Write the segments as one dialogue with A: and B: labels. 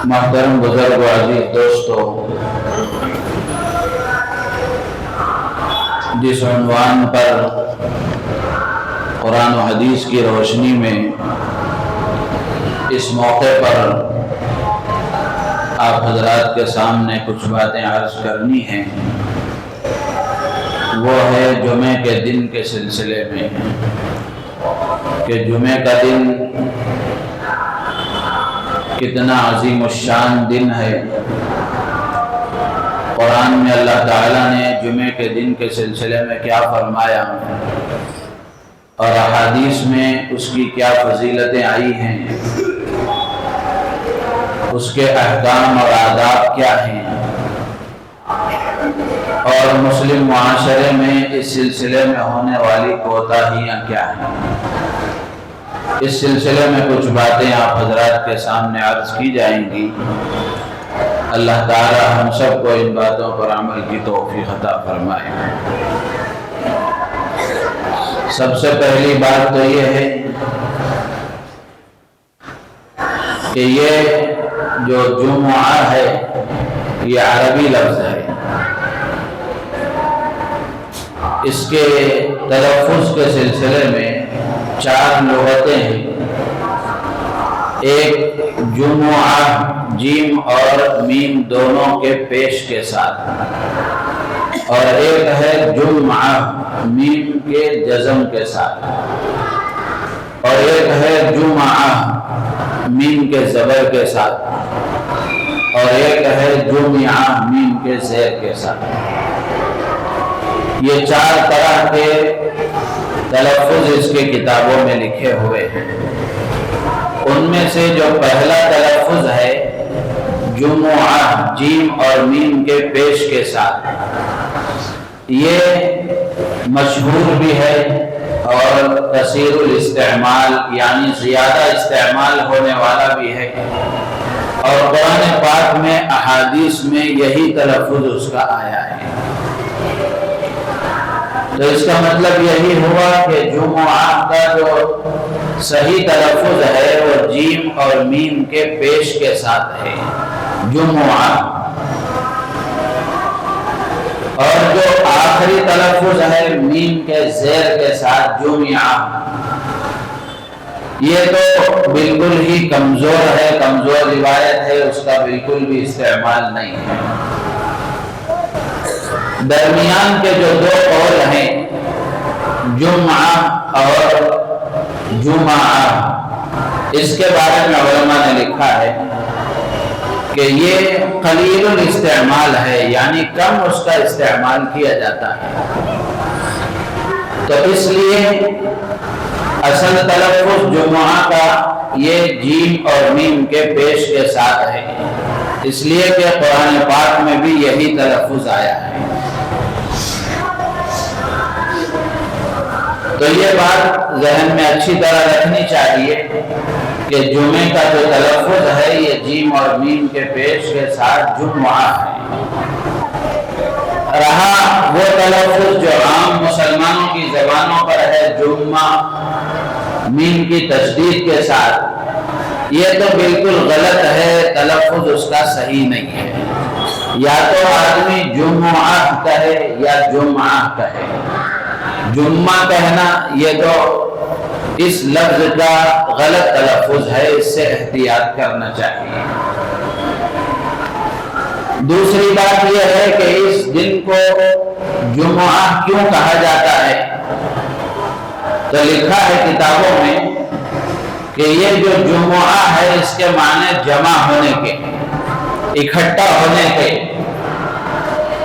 A: محترم بزرگ و عزیز دوستو، جس عنوان پر قرآن و حدیث کی روشنی میں اس موقع پر آپ حضرات کے سامنے کچھ باتیں عرض کرنی ہیں، وہ ہے جمعے کے دن کے سلسلے میں کہ جمعے کا دن کتنا عظیم الشان دن ہے۔ قرآن میں اللہ تعالیٰ نے جمعے کے دن کے سلسلے میں کیا فرمایا اور احادیث میں اس کی کیا فضیلتیں آئی ہیں، اس کے احکام اور آداب کیا ہیں، اور مسلم معاشرے میں اس سلسلے میں ہونے والی کوتاہیاں کیا ہیں، اس سلسلے میں کچھ باتیں آپ حضرات کے سامنے عرض کی جائیں گی۔ اللہ تعالی ہم سب کو ان باتوں پر عمل کی توفیق عطا فرمائے۔ سب سے پہلی بات تو یہ ہے کہ یہ جو جمعہ ہے یہ عربی لفظ ہے، اس کے تلفظ کے سلسلے میں 4 لغتیں ہیں۔ ایک جمعہ جیم اور میم دونوں کے پیش کے ساتھ، اور ایک ہے جمعہ میم کے جزم کے ساتھ، اور ایک ہے جمعہ میم کے زبر کے ساتھ، اور ایک ہے جمعہ میم کے زیر کے ساتھ۔ یہ 4 طرح کے تلفظ اس کے کتابوں میں لکھے ہوئے ہیں۔ ان میں سے جو پہلا تلفظ ہے جمعہ جیم اور میم کے پیش کے ساتھ، یہ مشہور بھی ہے اور کثیر الاستعمال یعنی زیادہ استعمال ہونے والا بھی ہے، اور قرآن پاک میں احادیث میں یہی تلفظ اس کا آیا ہے۔ تو اس کا مطلب یہی ہوا کہ جمعہ کا جو صحیح تلفظ ہے وہ جیم اور میم کے پیش کے ساتھ ہے، جمعہ، اور جو آخری تلفظ ہے میم کے زیر کے ساتھ جمعہ، یہ تو بالکل ہی کمزور ہے، کمزور روایت ہے، اس کا بالکل بھی استعمال نہیں ہے۔ درمیان کے جو 2 قول ہیں جمعہ اور جمعہ، اس کے بارے میں علماء نے لکھا ہے کہ یہ قلیل الاستعمال ہے، یعنی کم اس کا استعمال کیا جاتا ہے۔ تو اس لیے اصل تلفظ جمعہ کا یہ جیم اور میم کے پیش کے ساتھ ہے، اس لیے کہ قرآن پاک میں بھی یہی تلفظ آیا ہے۔ تو یہ بات ذہن میں اچھی طرح رکھنی چاہیے کہ جمعے کا جو تلفظ ہے یہ جیم اور میم کے پیش کے ساتھ جمعہ ہے۔ رہا وہ تلفظ جو عام مسلمانوں کی زبانوں پر ہے جمعہ میم کی تشدید کے ساتھ، یہ تو بالکل غلط ہے، تلفظ اس کا صحیح نہیں ہے۔ یا تو آدمی جمعہ کہے یا جمعہ کہے۔ جمعہ کہنا یہ تو اس لفظ کا غلط تلفظ ہے، اس سے احتیاط کرنا چاہیے۔ دوسری بات یہ ہے کہ اس دن کو جمعہ کیوں کہا جاتا ہے، تو لکھا ہے کتابوں میں کہ یہ جو جمعہ ہے اس کے معنی جمع ہونے کے، اکٹھا ہونے کے۔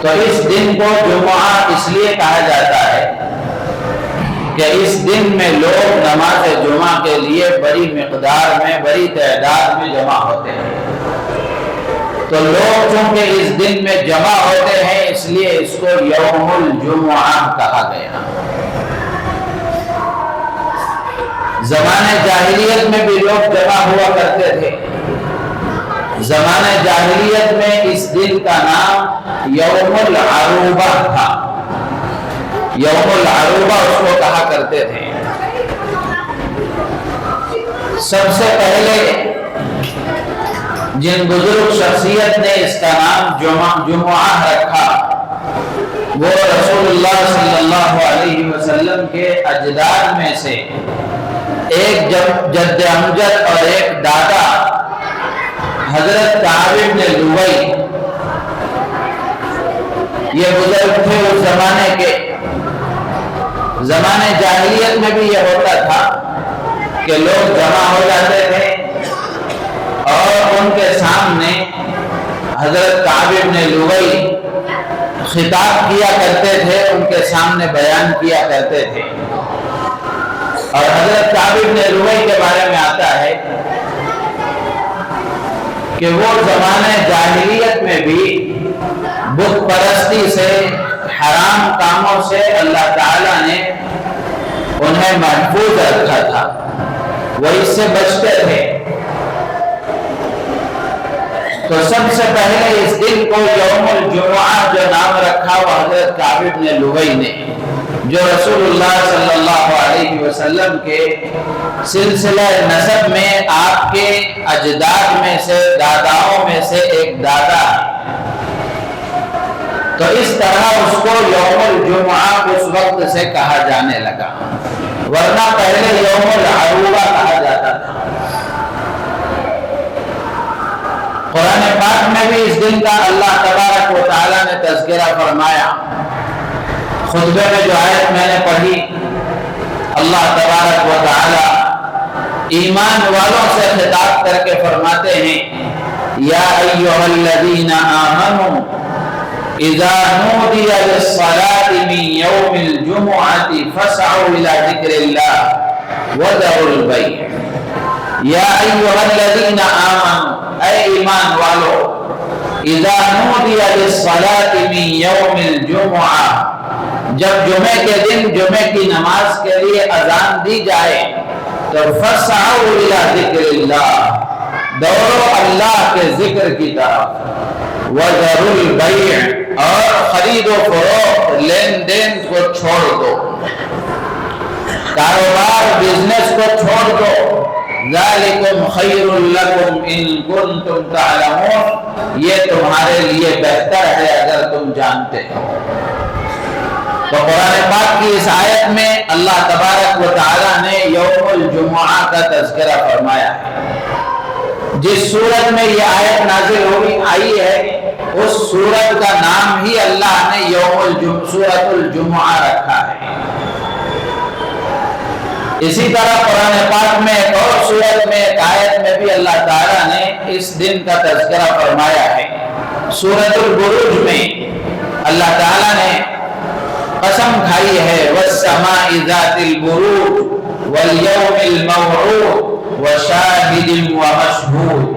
A: تو اس دن کو جمعہ اس لیے کہا جاتا ہے کہ اس دن میں لوگ نماز جمعہ کے لیے بڑی مقدار میں، بڑی تعداد میں جمع ہوتے ہیں۔ تو لوگ چونکہ اس دن میں جمع ہوتے ہیں اس لیے اس کو یوم الجمعہ کہا گیا۔ زمانے جاہلیت میں بھی لوگ جمع ہوا کرتے تھے۔ زمانے جاہلیت میں اس دن کا نام یوم العروبہ تھا، یوم العروبہ اس کو کہا کرتے تھے۔ سب سے پہلے جن بزرگ شخصیت نے اس کا نام جمعہ رکھا وہ رسول اللہ صلی اللہ علیہ وسلم کے اجداد میں سے ایک جد امجد اور ایک دادا حضرت کعب بن لؤی، یہ بزرگ تھے اس زمانے کے۔ زمانے جاہلیت میں بھی یہ ہوتا تھا کہ لوگ جمع ہو جاتے تھے اور ان کے سامنے حضرت کعب بن لؤی خطاب کیا کرتے تھے، ان کے سامنے بیان کیا کرتے تھے۔ اور حضرت کعب بن لؤی کے بارے میں آتا ہے کہ وہ زمانے جاہلیت میں بھی بت پرستی سے، حرام کاموں سے اللہ تعالیٰ نے انہیں محفوظ رکھا تھا، وہ اس سے بچتے تھے۔ تو سب سے پہلے اس دن کو یوم الجمعہ جو نام رکھا وہ حضرت کعب بن لؤی نے، جو رسول اللہ صلی اللہ علیہ وسلم کے سلسلہ نسب میں آپ کے اجداد میں سے، داداؤں میں سے ایک دادا ہے۔ تو اس طرح اس کو یوم الجمعہ اس وقت سے کہا جانے لگا، ورنہ پہلے یوم العروبہ کہا جاتا تھا۔ قرآن پاک میں بھی اس دن کا اللہ تبارک و تعالیٰ نے تذکرہ فرمایا۔ خطبے میں جو آیت میں نے پڑھی، اللہ تبارک و تعالیٰ ایمان والوں سے خطاب کر کے فرماتے ہیں، یا ایھا الذین آمنوا اذا نودی للصلاة من یوم الجمعة فاسعوا الى ذکر اللہ وذروا البیع۔ یا ایھا الذین آمنوا، اے ایمان والو، اذا نودی للصلاة من یوم الجمعة، جب جمعے کے دن جمعے کی نماز کے لیے اذان دی جائے تو فسعوا الی ذکر اللہ، دوڑو اللہ کے ذکر کی طرف، وذروا البیع، اور خرید و فروخت، لین دین کو چھوڑ دو، کاروبار بزنس کو چھوڑ دو۔ ذالکم خیر لکم ان کنتم تعلمون، یہ تمہارے لیے بہتر ہے اگر تم جانتے ہو۔ تو قرآن پاک کی اس آیت میں اللہ تبارک و تعالیٰ نے یوم الجمعہ کا تذکرہ فرمایا ہے۔ جس سورت میں یہ آیت نازل آئی ہے اس سورت کا نام ہی اللہ نے سورۃ الجمعہ رکھا ہے۔ اسی طرح قرآن پاک میں ایک اور سورت میں ایک آیت میں بھی اللہ تعالیٰ نے اس دن کا تذکرہ فرمایا ہے۔ سورۃ البروج میں اللہ تعالیٰ نے قسم کھائی ہے، والسماء ذات البروج والیوم الموعود وشاہد ومشہود۔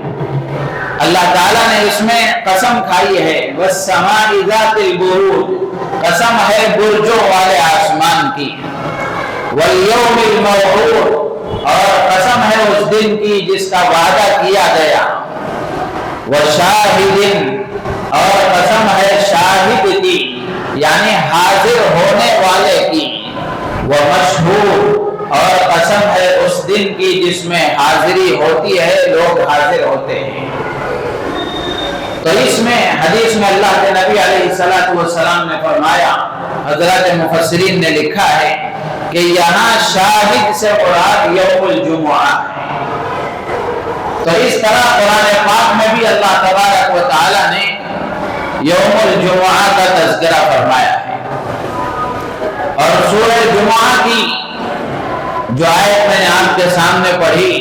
A: اللہ تعالیٰ نے اس میں قسم کھائی ہے، والسماء ذات البروج، قسم ہے برجوں والے آسمان کی، والیوم الموعود، اور قسم ہے اس دن کی جس کا وعدہ کیا گیا، وشاہد، اور قسم ہے شاہد کی یعنی حاضر ہونے والے کی، ومشہود، اور قسم ہے اس دن کی جس میں حاضری ہوتی ہے، لوگ حاضر ہوتے ہیں۔ تو اس میں حدیث میں اللہ کے نبی علیہ السلام نے فرمایا، حضرات مفسرین نے لکھا ہے کہ یہاں شاہد سے مراد یوم الجمعہ ہے۔ تو اس طرح قرآن پاک میں بھی اللہ تبارک و تعالیٰ نے یوم الجمعہ کا تذکرہ فرمایا ہے۔ اور سورہ جمعہ کی جو آیت میں نے آپ کے سامنے پڑھی،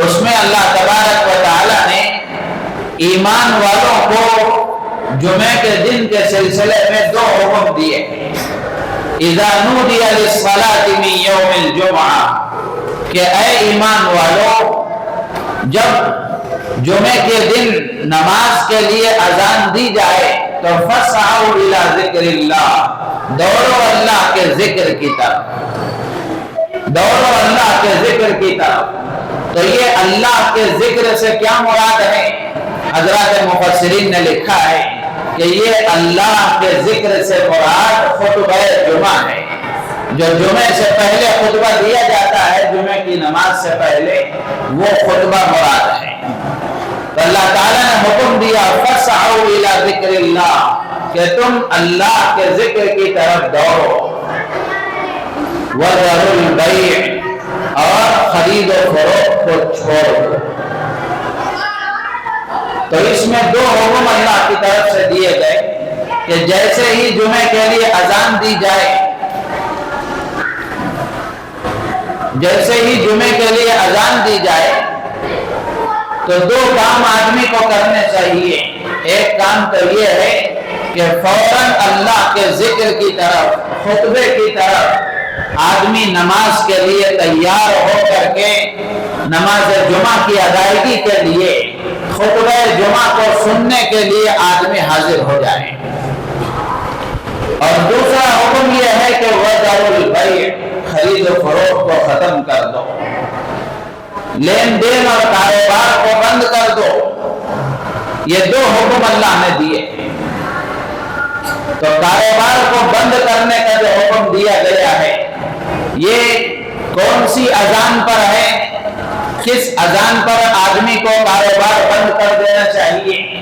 A: اس میں اللہ تبارک و تعالیٰ نے ایمان والوں کو جمعے کے دن کے سلسلے میں دو حکم دیے ہیں۔ اذا نودی للصلاة من یوم الجمعہ، کہ اے ایمان والو، جب جمعے کے دن نماز کے لیے اذان دی جائے تو فسعوا الی ذکر اللہ، دوڑو اللہ کے ذکر کی طرف، دوڑو اللہ کے ذکر کی طرف۔ تو یہ اللہ کے ذکر سے کیا مراد ہے؟ حضرات مفسرین نے لکھا ہے کہ یہ اللہ کے ذکر سے مراد خطبہ جمعہ ہے، جو جمعے سے پہلے خطبہ دیا جاتا ہے، جمعے کی نماز سے پہلے، وہ خطبہ مراد ہے۔ اللہ تعالیٰ نے حکم دیا فَاسْعَوْا إِلَىٰ ذِكْرِ اللَّهِ کہ تم اللہ کے ذکر کی طرف دوڑو، وَذَرُوا الْبَيْعَ اور خرید و فروخت کو چھوڑو۔ تو اس میں دو حکم اللہ کی طرف سے دیے گئے کہ جیسے ہی جمعے کے لیے اذان دی جائے، جیسے ہی جمعے کے لیے اذان دی جائے تو دو کام آدمی کو کرنے چاہیے۔ ایک کام تو یہ ہے کہ فوراً اللہ کے ذکر کی طرف، خطبے کی طرف آدمی نماز کے لیے تیار ہو کر کے نماز جمعہ کی ادائیگی کے لیے، خطبہ جمعہ کو سننے کے لیے آدمی حاضر ہو جائے۔ اور دوسرا حکم یہ ہے کہ وَذَرُوا الْبَيْعَ خرید و فروخت کو ختم کر دو، لین دین اور کاروبار کو بند کر دو۔ یہ دو حکم اللہ نے دیے۔ تو کاروبار کو بند کرنے کا جو حکم دیا گیا ہے، یہ کون سی اذان پر ہے؟ کس اذان پر آدمی کو کاروبار بند کر دینا چاہیے؟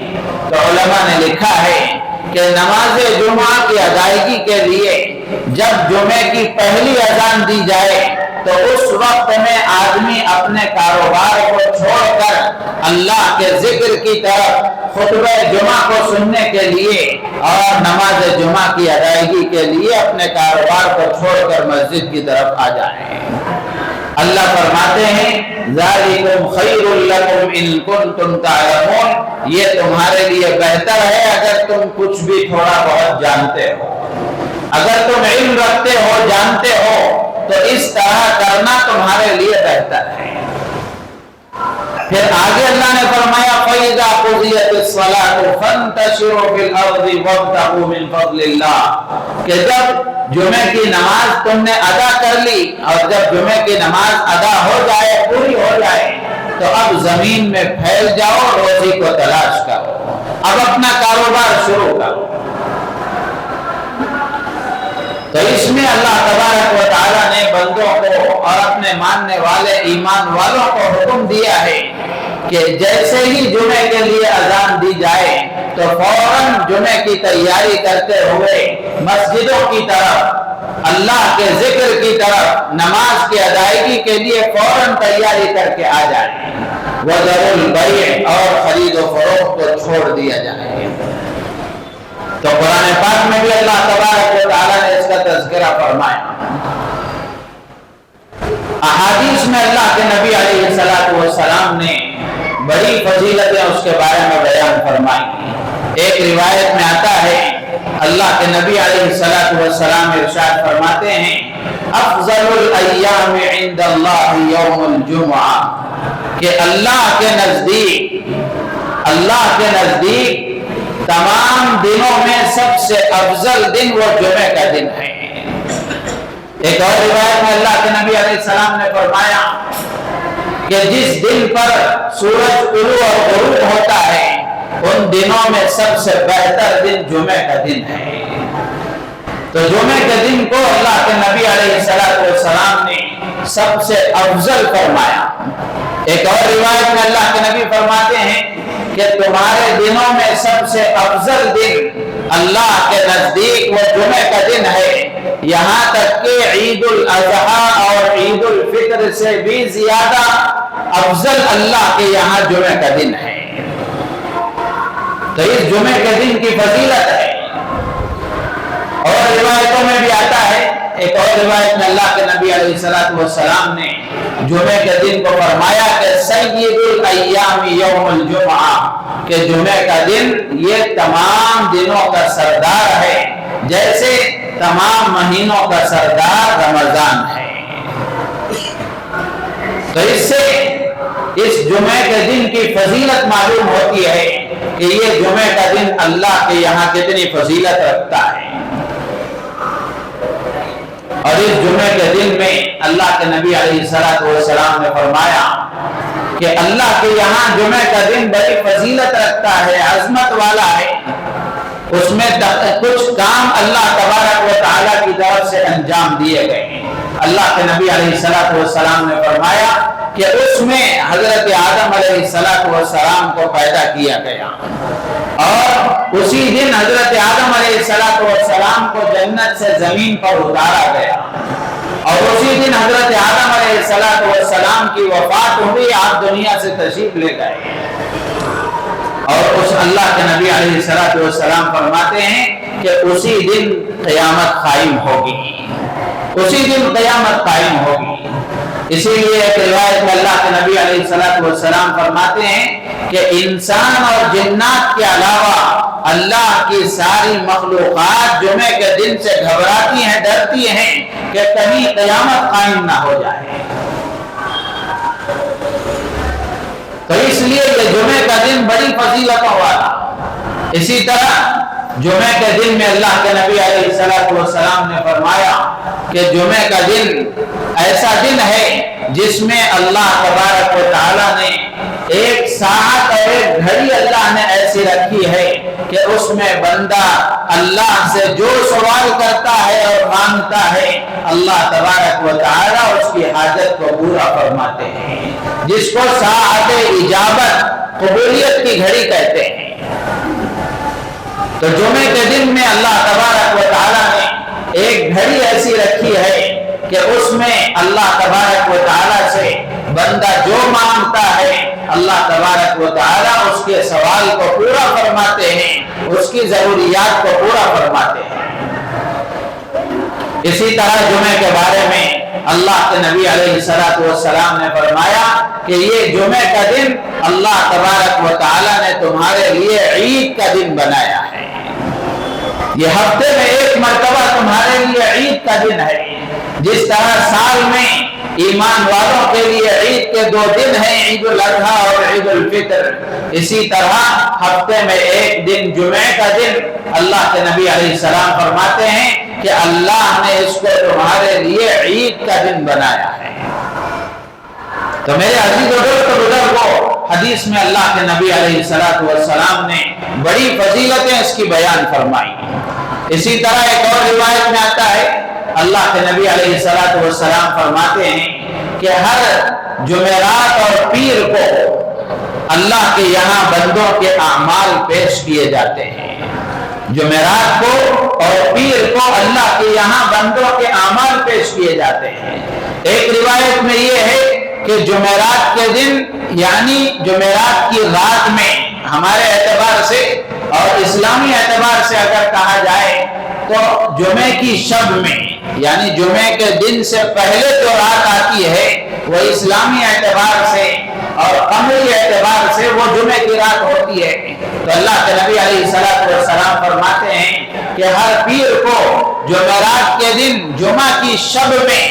A: تو علماء نے لکھا ہے کہ نماز جمعہ کی ادائیگی کے لیے جب جمعے کی پہلی اذان دی جائے تو اس وقت میں آدمی اپنے کاروبار کو چھوڑ کر اللہ کے ذکر کی طرف، خطبہ جمعہ کو سننے کے لیے اور نماز جمعہ کی ادائیگی کے لیے اپنے کاروبار کو چھوڑ کر مسجد کی طرف آ جائیں۔ اللہ فرماتے ہیں ذَلِكُمْ خَيْرٌ لَكُمْ إِن كُنتُمْ تَعْلَمُونَ، یہ تمہارے لیے بہتر ہے اگر تم کچھ بھی تھوڑا بہت جانتے ہو۔ اگر تم علم رکھتے ہو، جانتے ہو، تو اس طرح کرنا تمہارے لیے بہتر ہے۔ پھر آگے اللہ نے فرمایا فَإِذَا قُضِيَتِ الصَّلَاةُ فَانتَشِرُوا فِي الْأَرْضِ وَابْتَغُوا مِن فَضْلِ اللَّهِ کہ جب جمعے کی نماز تم نے ادا کر لی اور جب جمعے کی نماز ادا ہو جائے، پوری ہو جائے، تو اب زمین میں پھیل جاؤ، روزی کو تلاش کرو، اب اپنا کاروبار شروع کرو۔ تو اس میں اللہ تبارک و تعالیٰ نے بندوں کو اور اپنے ماننے والے ایمان والوں کو حکم دیا ہے کہ جیسے ہی جمعے کے لیے اذان دی جائے تو فوراً جمعے کی تیاری کرتے ہوئے مسجدوں کی طرف، اللہ کے ذکر کی طرف، نماز کی ادائیگی کے لیے فوراً تیاری کر کے آ جائیں۔ وَذَرُوا الْبَيْعَ اور خرید و فروخت کو چھوڑ دیا جائے۔ تو قرآن پاک میں بھی اللہ تبارک و تعالیٰ نے اس کا تذکرہ فرمایا۔ احادیث میں اللہ کے نبی علیہ السلام نے بڑی فضیلتیں اس کے بارے میں بیان فرمائی۔ ایک روایت میں آتا ہے اللہ کے نبی علیہ السلام ارشاد فرماتے ہیں افضل الایام عند اللہ یوم الجمعہ کہ اللہ کے نزدیک تمام دنوں میں سب سے افضل دن وہ جمعے کا دن ہے۔ ایک اور روایت میں اللہ کے نبی علیہ السلام نے فرمایا کہ جس دن پر سورج طلوع اور غروب ہوتا ہے ان دنوں میں سب سے بہتر دن جمعے کا دن ہے۔ تو جمعے کے دن کو اللہ کے نبی علیہ السلام نے سب سے افضل فرمایا۔ ایک اور روایت میں اللہ کے نبی فرماتے ہیں کہ تمہارے دنوں میں سب سے افضل دن اللہ کے نزدیک وہ جمعے کا دن ہے، یہاں تک کہ عید الاضحیٰ اور عید الفطر سے بھی زیادہ افضل اللہ کے یہاں جمعے کا دن ہے۔ تو اس جمعے کے دن کی فضیلت ہے۔ اور روایتوں میں بھی آتا ہے، ایک اور روایت میں اللہ کے نبی علیہ السلام نے جمعے کے دن کو فرمایا کہ سید الایام یوم الجمعہ کہ جمعے کا دن یہ تمام دنوں کا سردار ہے جیسے تمام مہینوں کا سردار رمضان ہے۔ تو اس سے اس جمعے کے دن کی فضیلت معلوم ہوتی ہے کہ یہ جمعے کا دن اللہ کے یہاں کتنی فضیلت رکھتا ہے۔ اور اس جمعے کے دن میں اللہ کے نبی علیہ السلام نے فرمایا کہ اللہ کے یہاں جمعے کا دن بڑی فضیلت رکھتا ہے، عظمت والا ہے، اس میں کچھ کام اللہ تبارک و تعالیٰ کی طرف سے انجام دیے گئے ہیں۔ اللہ کے نبی علیہ السلام نے فرمایا کہ اس میں حضرت آدم علیہ السلام کو پیدا کیا گیا، اور اسی دن حضرت آدم علیہ السلام کو جنت سے زمین پر اتارا گیا، اور اسی دن حضرت آدم علیہ السلام کی وفات ہوئی، آپ دنیا سے تشریف لے گئے۔ اور اس اللہ کے نبی علیہ السلام فرماتے ہیں کہ اسی دن قیامت قائم ہوگی، اسی دن قیامت قائم ہوگی۔ اسی لیے ایک روایت میں اللہ کے نبی علیہ السلام فرماتے ہیں کہ انسان اور جنات کے علاوہ اللہ کی ساری مخلوقات جمعے کے دن سے گھبراتی ہیں، ڈرتی ہیں کہ کہیں قیامت قائم نہ ہو جائے۔ تو اس لیے یہ جمعے کا دن بڑی فضیلتوں والا۔ اسی طرح جمعے کے دن میں اللہ کے نبی علیہ السلام نے فرمایا کہ جمعے کا دن ایسا دن ہے جس میں اللہ تبارک و تعالیٰ نے ایک ساعت اور ایک گھڑی اللہ نے ایسی رکھی ہے کہ اس میں بندہ اللہ سے جو سوال کرتا ہے اور مانگتا ہے، اللہ تبارک و تعالیٰ اس کی حاجت کو پورا فرماتے ہیں، جس کو ساعت اجابت، قبولیت کی گھڑی کہتے ہیں۔ تو جمعے کے دن میں اللہ تبارک و تعالیٰ نے ایک گھڑی ایسی رکھی ہے کہ اس میں اللہ تبارک و تعالیٰ سے بندہ جو مانگتا ہے، اللہ تبارک و تعالیٰ اس کے سوال کو پورا فرماتے ہیں، اس کی ضروریات کو پورا فرماتے ہیں۔ اسی طرح جمعے کے بارے میں اللہ کے نبی علیہ السلام نے فرمایا کہ یہ جمعے کا دن اللہ تبارک و تعالیٰ نے تمہارے لیے عید کا دن بنایا ہے، یہ ہفتے میں ایک مرتبہ تمہارے لیے عید کا دن ہے۔ جس طرح سال میں ایمان والوں کے لیے عید کے 2 دن ہیں، عید الاضحیٰ اور عید الفطر، اسی طرح ہفتے میں ایک دن جمعے کا دن اللہ کے نبی علیہ السلام فرماتے ہیں کہ اللہ نے اس کو تمہارے لیے عید کا دن بنایا ہے۔ تو میرے عزیز و دوست بزرگوں، حدیث میں اللہ کے نبی علیہ السلام نے بڑی فضیلتیں اس کی بیان فرمائی۔ اسی طرح ایک اور روایت میں آتا ہے، اللہ کے نبی علیہ السلام فرماتے ہیں کہ ہر جمعرات اور پیر کو اللہ کے یہاں بندوں کے اعمال پیش کیے جاتے ہیں۔ جمعرات کو اور پیر کو اللہ کے یہاں بندوں کے اعمال پیش کیے جاتے ہیں۔ ایک روایت میں یہ ہے کہ جمعرات کے دن یعنی جمعرات کی رات میں ہمارے اعتبار سے اور اسلامی اعتبار سے اگر کہا جائے تو جمعے کی شب میں یعنی جمعے کے دن سے پہلے جو رات آتی ہے وہ اسلامی اعتبار سے اور قمری اعتبار سے وہ جمعے کی رات ہوتی ہے۔ تو اللہ کے نبی علیہ السلام فرماتے ہیں کہ ہر پیر کو جمعرات کے دن جمعہ کی شب میں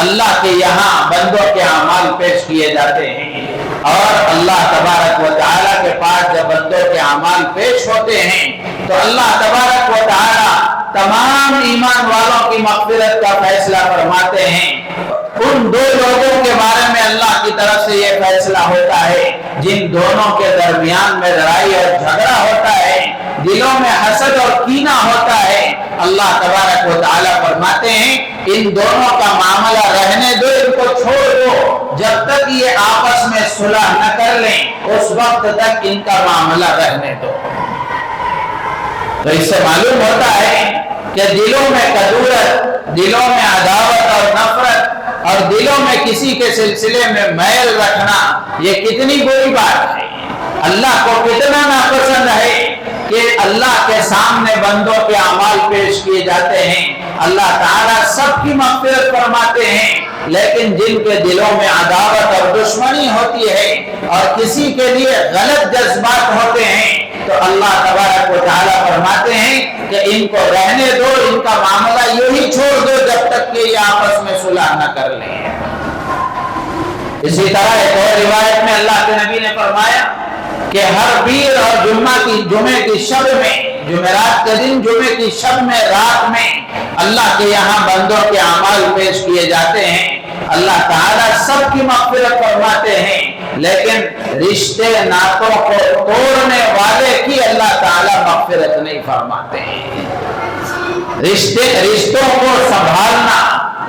A: اللہ کے یہاں بندوں کے اعمال پیش کیے جاتے ہیں، اور اللہ تبارک و تعالیٰ کے پاس جب بندوں کے اعمال پیش ہوتے ہیں تو اللہ تبارک و تعالیٰ تمام ایمان والوں کی مغفرت کا فیصلہ فرماتے ہیں۔ ان 2 لوگوں کے بارے میں اللہ کی طرف سے یہ فیصلہ ہوتا ہے جن دونوں کے درمیان میں لڑائی اور جھگڑا ہوتا ہے، دلوں میں حسد اور کینہ ہوتا ہے۔ اللہ تبارک و تعالیٰ فرماتے ہیں ان دونوں کا معاملہ رہنے دو، ان کو چھوڑ دو، جب تک یہ آپس میں صلح نہ کر لیں اس وقت تک ان کا معاملہ رہنے دو۔ تو اس سے معلوم ہوتا ہے کہ دلوں میں کدورت، دلوں میں عداوت اور نفرت اور دلوں میں کسی کے سلسلے میں میل رکھنا یہ کتنی بری بات ہے۔ اللہ کو کتنا ناپسند ہے کہ اللہ کے سامنے بندوں کے اعمال پیش کیے جاتے ہیں، اللہ تعالیٰ سب کی مغفرت فرماتے ہیں، لیکن جن کے دلوں میں عداوت اور دشمنی ہوتی ہے اور کسی کے لیے غلط جذبات ہوتے ہیں تو اللہ تبارک و تعالیٰ فرماتے ہیں کہ ان کو رہنے دو، ان کا معاملہ یوں ہی چھوڑ دو جب تک کہ یہ آپس میں صلح نہ کر لیں۔ اسی طرح ایک اور روایت میں اللہ کے نبی نے فرمایا کہ ہر پیر اور جمعے کی شب میں، جمعرات کے دن جمعے کی شب میں رات میں اللہ کے یہاں بندوں کے اعمال پیش کیے جاتے ہیں، اللہ تعالیٰ سب کی مغفرت فرماتے ہیں، لیکن رشتے ناتوں کو توڑنے والے کی اللہ تعالیٰ مغفرت نہیں فرماتے ہیں۔ رشتوں کو سنبھالنا،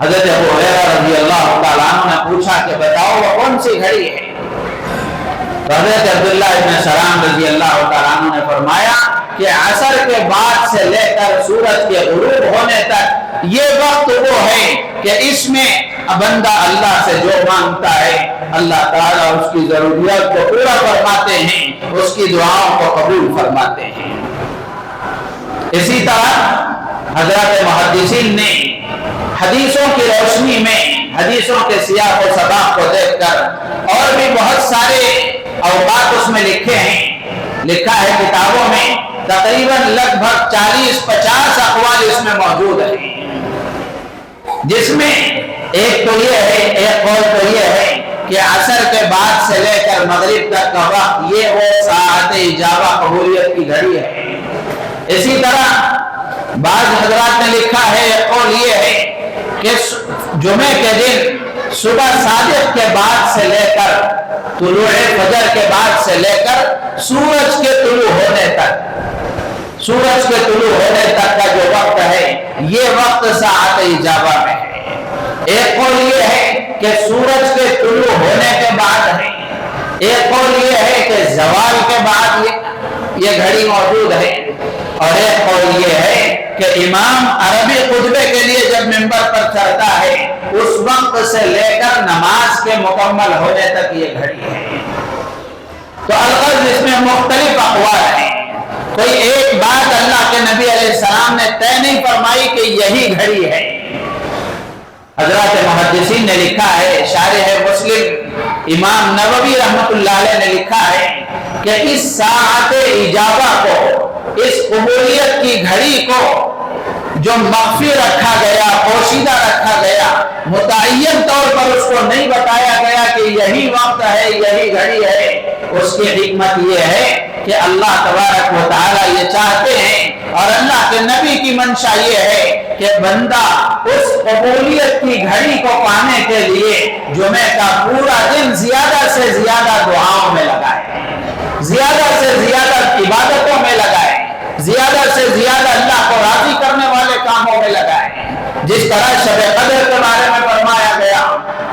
A: حضرت ابو ہریرہ رضی اللہ تعالیٰ عنہ نے پوچھا کہ بتاؤ وہ کون سی گھڑی ہے؟ تو حضرت عبداللہ ابن سلام رضی اللہ تعالیٰ عنہ نے فرمایا کہ عصر کے بعد سے لے کر سورج کے غروب ہونے تک یہ وقت وہ ہے کہ اس میں بندہ اللہ سے جو مانگتا ہے اللہ تعالیٰ اس کی ضروریات کو پورا فرماتے ہیں، اس کی دعاؤں کو قبول فرماتے ہیں۔ اسی طرح حضرات محدثین نے حدیثوں کی روشنی میں حدیثوں کے سیاق و سباق کو دیکھ کر اور بھی بہت سارے اوقات اس میں لکھے ہیں، لکھا ہے کتابوں میں، تقریباً لگ بھگ 40-50 اقوال اس میں موجود ہیں، جس میں ایک قول تو یہ ہے کہ عصر کے بعد سے لے کر مغرب تک کا وقت یہ وہ ساعت اجابہ قبولیت کی گھڑی ہے۔ اسی طرح بعض حضرات نے لکھا ہے، ایک قول یہ ہے کہ جمعے کے دن صبح صادق کے بعد سے لے کر طلوع فجر کے بعد سے لے کر سورج کے طلوع ہونے تک کا جو وقت ہے یہ وقت ساعت اجابہ میں ہے۔ ایک قول یہ ہے کہ سورج کے طلوع ہونے کے بعد ہے، ایک قول یہ ہے کہ زوال کے بعد یہ گھڑی موجود ہے، اور ایک قول یہ ہے کہ امام عربی خطبے کے لیے جب منبر پر چڑھتا ہے اس وقت سے لے کر نماز کے مکمل ہونے تک یہ گھڑی ہے۔ تو الغرض اس میں مختلف اقوال ہیں، کوئی ایک بات اللہ کے نبی علیہ السلام نے طے نہیں فرمائی کہ یہی گھڑی ہے۔ حضرات محدثین نے لکھا ہے، شارح مسلم امام نووی رحمۃ اللہ علیہ نے لکھا ہے کہ اس ساعت اجابہ کو، اس قبولیت کی گھڑی کو جو مخفی رکھا گیا، پوشیدہ رکھا گیا، متعین طور پر اس کو نہیں بتایا گیا کہ یہی وقت ہے، یہی گھڑی ہے، اس کی حکمت یہ ہے کہ اللہ تبارک و تعالیٰ یہ چاہتے ہیں اور اللہ کے نبی کی منشا یہ ہے کہ بندہ اس قبولیت کی گھڑی کو پانے کے لیے جمعے کا پورا دن زیادہ سے زیادہ دعاؤں میں لگائے، زیادہ سے زیادہ عبادتوں میں لگائے، زیادہ سے زیادہ اللہ کو راضی کرنے والے کاموں میں لگائے۔ جس طرح شب قدر کے بارے میں فرمایا گیا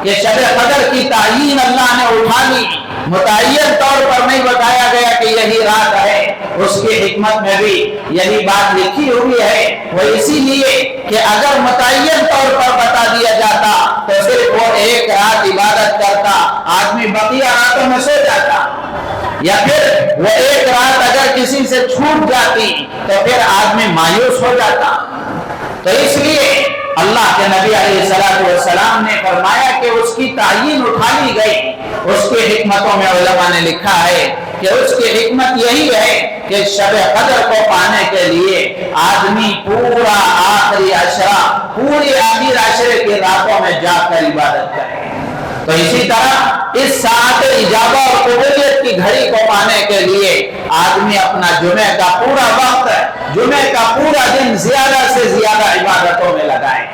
A: کہ شب قدر کی تعیین اللہ نے اٹھا لی، متعین طور پر نہیں بتایا گیا کہ یہی رات ہے، اس کی حکمت میں بھی یہی بات لکھی ہوئی ہے، وہ اسی لیے کہ اگر متعین طور پر بتا دیا جاتا تو صرف وہ ایک رات عبادت کرتا، آدمی بقیہ راتوں میں سو جاتا، یا پھر وہ ایک رات اگر کسی سے چھوٹ جاتی تو پھر آدمی مایوس ہو جاتا۔ تو اس لیے اللہ کے نبی علیہ السلام نے فرمایا کہ اس کی تعیین اٹھا لی گئی۔ اس کی حکمتوں میں علماء نے لکھا ہے کہ اس کی حکمت یہی ہے کہ شب قدر کو پانے کے لیے آدمی پورا آخری عشرہ، پوری آخری عشرے کی راتوں میں جا کر عبادت کرے۔ تو اسی طرح اس ساعت اجابہ اور قبولیت کی گھڑی کو پانے کے لیے آدمی اپنا جمعے کا پورا وقت، جمعے کا پورا دن زیادہ سے زیادہ عبادتوں میں لگائے۔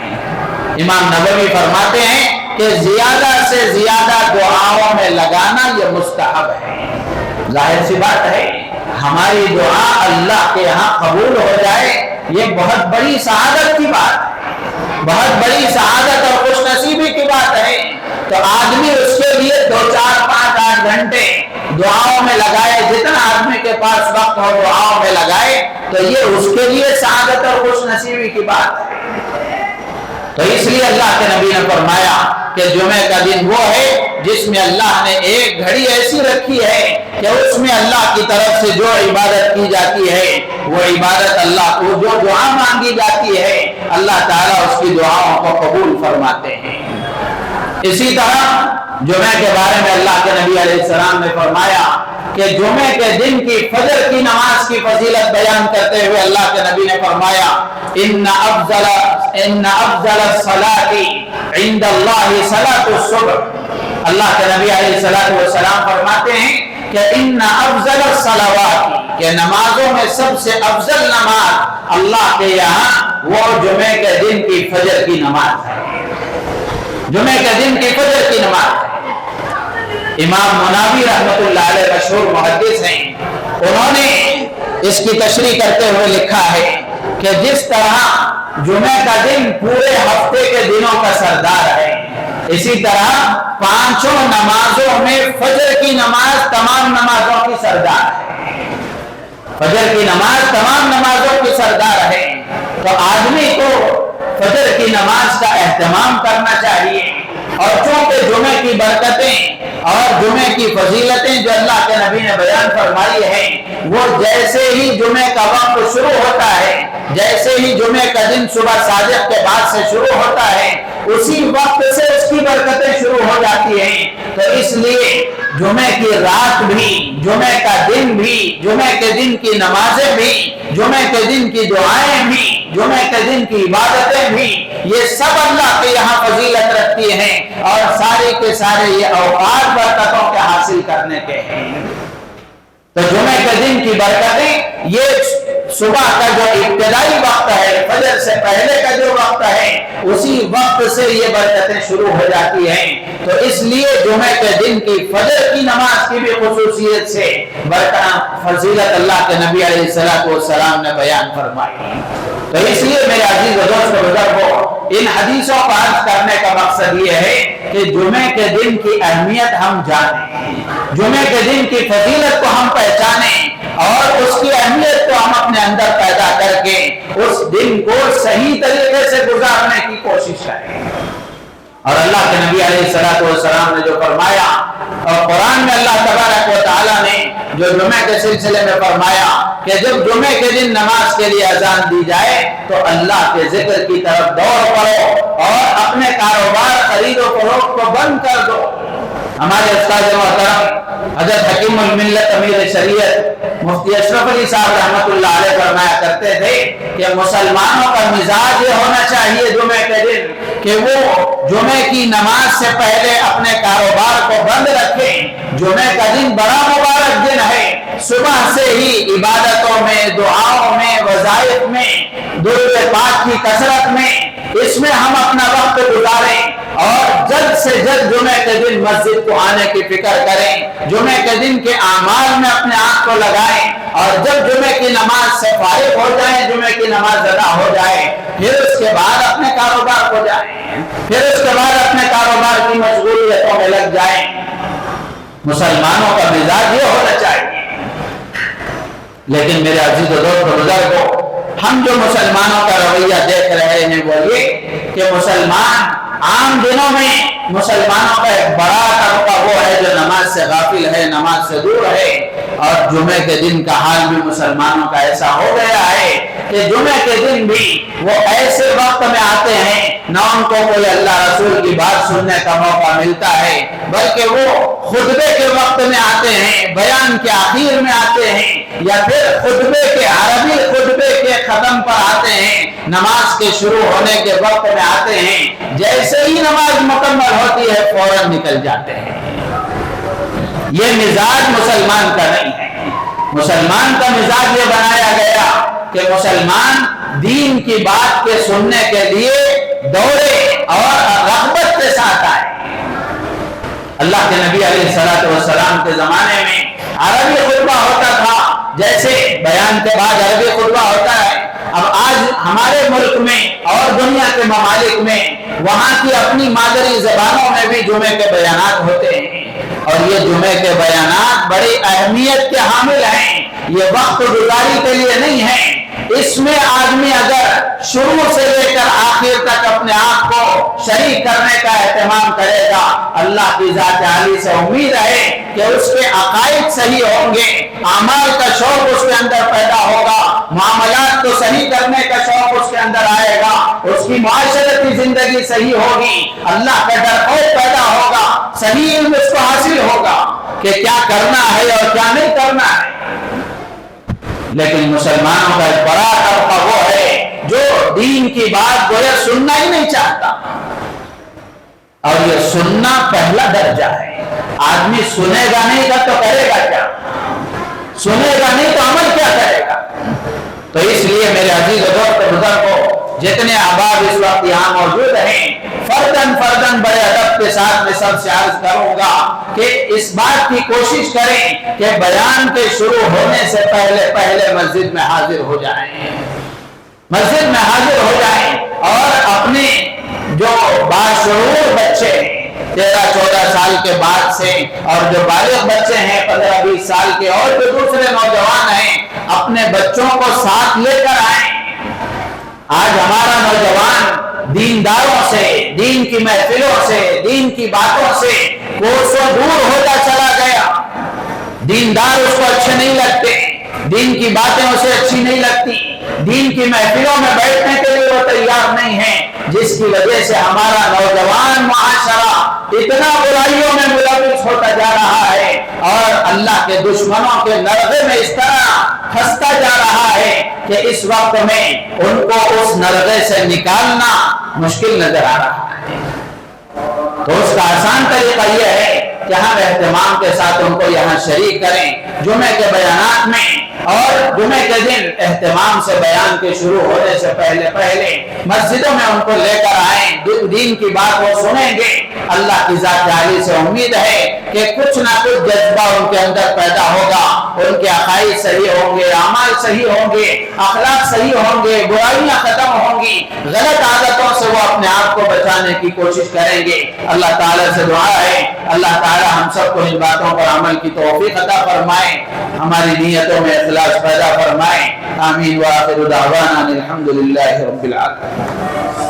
A: امام نووی فرماتے ہیں کہ زیادہ سے زیادہ دعاؤں میں لگانا یہ مستحب ہے۔ ظاہر سی بات ہے ہماری دعا اللہ کے ہاں قبول ہو جائے یہ بہت بڑی سعادت کی بات ہے، بہت بڑی سعادت اور خوش نصیبی کی بات ہے۔ تو آدمی اس کے لیے 2, 4, 5, 8 گھنٹے دعاؤں میں لگائے، جتنا آدمی کے پاس وقت ہو دعاؤں میں لگائے تو یہ اس کے لیے سعادت اور خوش نصیبی کی بات ہے۔ تو اس لیے اللہ کے نبی نے فرمایا کہ جمعے کا دن وہ ہے جس میں اللہ نے ایک گھڑی ایسی رکھی ہے کہ اس میں اللہ کی طرف سے جو عبادت کی جاتی ہے وہ عبادت اللہ کو، جو دعا مانگی جاتی ہے اللہ تعالیٰ اس کی دعاؤں کو قبول فرماتے ہیں۔ اسی طرح جمعے کے بارے میں اللہ کے نبی علیہ السلام نے فرمایا کہ جمعے کے دن کی فجر کی نماز کی فضیلت بیان کرتے ہوئے اللہ کے نبی نے فرمایا ان افضل الصلاۃ عند اللہ صلاۃ الصبح۔ اللہ کے نبی علیہ السلام فرماتے ہیں کہ ان افضل الصلوات، کہ نمازوں میں سب سے افضل نماز اللہ کے یہاں وہ جمعے کے دن کی فجر کی نماز ہے، جمعے کے دن کی فجر کی نماز ہے۔ امام مناوی رحمۃ اللہ علیہ مشہور محدث ہیں، انہوں نے اس کی تشریح کرتے ہوئے لکھا ہے کہ جس طرح جمعہ کا دن پورے ہفتے کے دنوں کا سردار ہے، اسی طرح پانچوں نمازوں میں فجر کی نماز تمام نمازوں کی سردار ہے، فجر کی نماز تمام نمازوں کی سردار ہے۔ تو آدمی کو فجر کی نماز کا اہتمام کرنا چاہیے، اور چونکہ جمعے کی برکتیں اور جمعے کی فضیلتیں جو اللہ کے نبی نے بیان فرمائی ہیں، وہ جیسے ہی جمعے کا وقت شروع ہوتا ہے، جیسے ہی جمعے کا دن صبح صادق کے بعد سے شروع ہوتا ہے، اسی وقت سے اس کی برکتیں شروع ہو جاتی ہیں۔ تو اس لیے جمعے کی رات بھی، جمعے کا دن بھی، جمعے کے دن کی نمازیں بھی، جمعے کے دن کی دعائیں بھی، جمعے کے دن کی عبادتیں بھی، یہ سب اللہ کے یہاں فضیلت رکھتی ہیں، اور سارے کے سارے یہ اوقات برکتوں کے حاصل کرنے کے ہیں۔ تو جمعے کے دن کی برکتیں، یہ صبح کا جو ابتدائی وقت ہے، فجر سے پہلے کا جو وقت ہے، اسی وقت سے یہ برکتیں شروع ہو جاتی ہیں۔ تو اس لیے جمعے کے دن کی فجر کی نماز کی بھی خصوصیت سے برکت فضیلت اللہ کے نبی علیہ السلام نے بیان فرمائی۔ تو اس لیے میرے عزیز و دوست بزرگوں، ان حدیثوں کو عرض کرنے کا مقصد یہ ہے کہ جمعے کے دن کی اہمیت ہم جانیں، جمعے کے دن کی فضیلت کو ہم پہچانیں، اور اس کی اہمیت کو ہم اپنے اندر پیدا کر کے اس دن کو صحیح طریقے سے گزارنے کی کوشش کریں۔ اور اللہ کے نبی علیہ السلام نے جو فرمایا، اور قرآن میں اللہ تبارک و تعالیٰ نے جو جمعے کے سلسلے میں فرمایا کہ جب جمعے کے دن نماز کے لیے اذان دی جائے تو اللہ کے ذکر کی طرف دوڑ پڑو، اور اپنے کاروبار خرید و فروخت کو بند کر دو۔ ہمارے استاد محترم حضرت حکیم الملت امیر شریعت مفتی اشرف علی صاحب رحمۃ اللہ علیہ فرمایا کرتے تھے کہ مسلمانوں کا مزاج یہ ہونا چاہیے جمعے کے دن کہ وہ جمعے کی نماز سے پہلے اپنے کاروبار کو بند رکھیں۔ جمعے کا دن بڑا مبارک دن ہے، صبح سے ہی عبادتوں میں، دعاؤں میں، وظائف میں، درود پاک کی کثرت میں، اس میں ہم اپنا وقت گزاریں، اور جلد سے جلد جمعے کے دن مسجد کو آنے کی فکر کریں، جمعے کے دن کے اعمال میں اپنے آپ کو لگائیں، اور جب جمعے کی نماز سے فارغ ہو جائیں، جمعے کی نماز ادا ہو جائے، پھر اس کے بعد اپنے کاروبار کو جائیں، پھر اس کے بعد اپنے کاروبار کی مشغولیتوں میں لگ جائیں۔ مسلمانوں کا مزاج یہ ہونا چاہیے۔ لیکن میرے عزیز و دوست بزرگوں، ہم جو مسلمانوں کا رویہ دیکھ رہے ہیں وہ یہ کہ مسلمان عام دنوں میں مسلمانوں کا ایک بڑا طبقہ وہ ہے جو نماز سے غافل ہے، نماز سے دور ہے، اور جمعے کے دن کا حال بھی مسلمانوں کا ایسا ہو گیا ہے کہ جمعے کے دن بھی وہ ایسے وقت میں آتے ہیں نہ ان کو کوئی اللہ رسول کی بات سننے کا موقع ملتا ہے، بلکہ وہ خطبے کے وقت میں آتے ہیں، بیان کے آخر میں آتے ہیں، یا پھر خطبے کے عربی خطبے کے ختم پر آتے ہیں، نماز کے شروع ہونے کے وقت میں آتے ہیں، جیسے ہی نماز مکمل ہوتی ہے فوراً نکل جاتے ہیں۔ یہ مزاج مسلمان کا نہیں ہے۔ مسلمان کا مزاج یہ بنایا گیا کہ مسلمان دین کی بات کے سننے کے لیے دوڑے اور رغبت کے ساتھ آئے۔ اللہ کے نبی علیہ السلام کے زمانے میں عربی خطبہ ہوتا تھا، جیسے بیان کے بعد عربی خطبہ ہوتا ہے۔ اب آج ہمارے ملک میں اور دنیا کے ممالک میں وہاں کی اپنی مادری زبانوں میں بھی جمعے کے بیانات ہوتے ہیں، اور یہ جمعے کے بیانات بڑی اہمیت کے حامل ہیں۔ یہ وقت گزاری کے لیے نہیں ہے، اس میں آدمی اگر شروع سے لے کر آخر تک اپنے آپ کو شریک کرنے کا اہتمام کرے گا، اللہ کی ذات عالی سے امید ہے کہ اس کے عقائد صحیح ہوں گے، اعمال کا شوق اس کے اندر پیدا ہوگا، معاملات کو صحیح کرنے کا شوق اس کے اندر آئے گا، اس کی معاشرتی زندگی صحیح ہوگی، اللہ کا ڈر خوف پیدا ہوگا، صحیح علم اس کو حاصل ہوگا کہ کیا کرنا ہے اور کیا نہیں کرنا ہے۔ لیکن مسلمانوں کا ایک بڑا طبقہ وہ ہے جو دین کی بات گویا سننا ہی نہیں چاہتا، اور یہ سننا پہلا درجہ ہے۔ آدمی سنے گا نہیں گا تو کرے گا کیا؟ سنے گا نہیں تو عمل کیا کرے گا؟ تو اس لیے میرے عزیز و دوست بزرگوں، جتنے احباب اس وقت یہاں موجود ہیں، فرداً بڑے ادب کے ساتھ میں سب سے عرض کروں گا کہ اس بات کی کوشش کریں کہ بیان کے شروع ہونے سے پہلے مسجد میں حاضر ہو جائیں۔ مسجد میں حاضر ہو جائیں اور اپنے جو باشعور بچے 13-14 سال کے بعد سے اور جو بالغ بچے ہیں 15-20 سال کے اور جو دوسرے نوجوان ہیں اپنے بچوں کو ساتھ لے کر آئیں۔ آج ہمارا نوجوان دینداروں سے، دین کی محفلوں سے، دین کی باتوں سے کوسوں دور ہوتا چلا گیا۔ دیندار اس کو اچھے نہیں لگتے، دین کی باتیں اسے اچھی نہیں لگتی، دین کی محفلوں میں بیٹھنے کے لیے وہ تیار نہیں ہے، جس کی وجہ سے ہمارا نوجوان معاشرہ اتنا برائیوں میں ملوث ہوتا جا رہا ہے اور اللہ کے دشمنوں کے نرغے میں اس طرح پھنستا جا رہا ہے کہ اس وقت میں ان کو اس نرغے سے نکالنا مشکل نظر آ رہا ہے۔ تو اس کا آسان طریقہ یہ ہے کہ ہم اہتمام کے ساتھ ان کو یہاں شریک کریں، جمعے کے بیانات میں، اور جمعے کے دن اہتمام سے بیان کے شروع ہونے سے پہلے مسجدوں میں ان کو لے کر آئیں، دین کی بات وہ سنیں گے۔ اللہ کی ذات عالی سے امید ہے کہ کچھ نہ کچھ جذبہ ان کے اندر پیدا ہوگا، ان کے عقائد صحیح ہوں گے، اعمال صحیح ہوں گے، اخلاق صحیح ہوں گے، برائیاں ختم ہوں گی، غلط عادتوں سے وہ اپنے آپ کو بچانے کی کوشش کریں گے۔ اللہ تعالیٰ سے دعا ہے اللہ تعالیٰ ہم سب کو ان باتوں پر عمل کی توفیق عطا فرمائے، ہماری نیتوں میں اخلاص پیدا فرمائے۔ آمین وآخر دعوانا الحمدللہ رب العالمین۔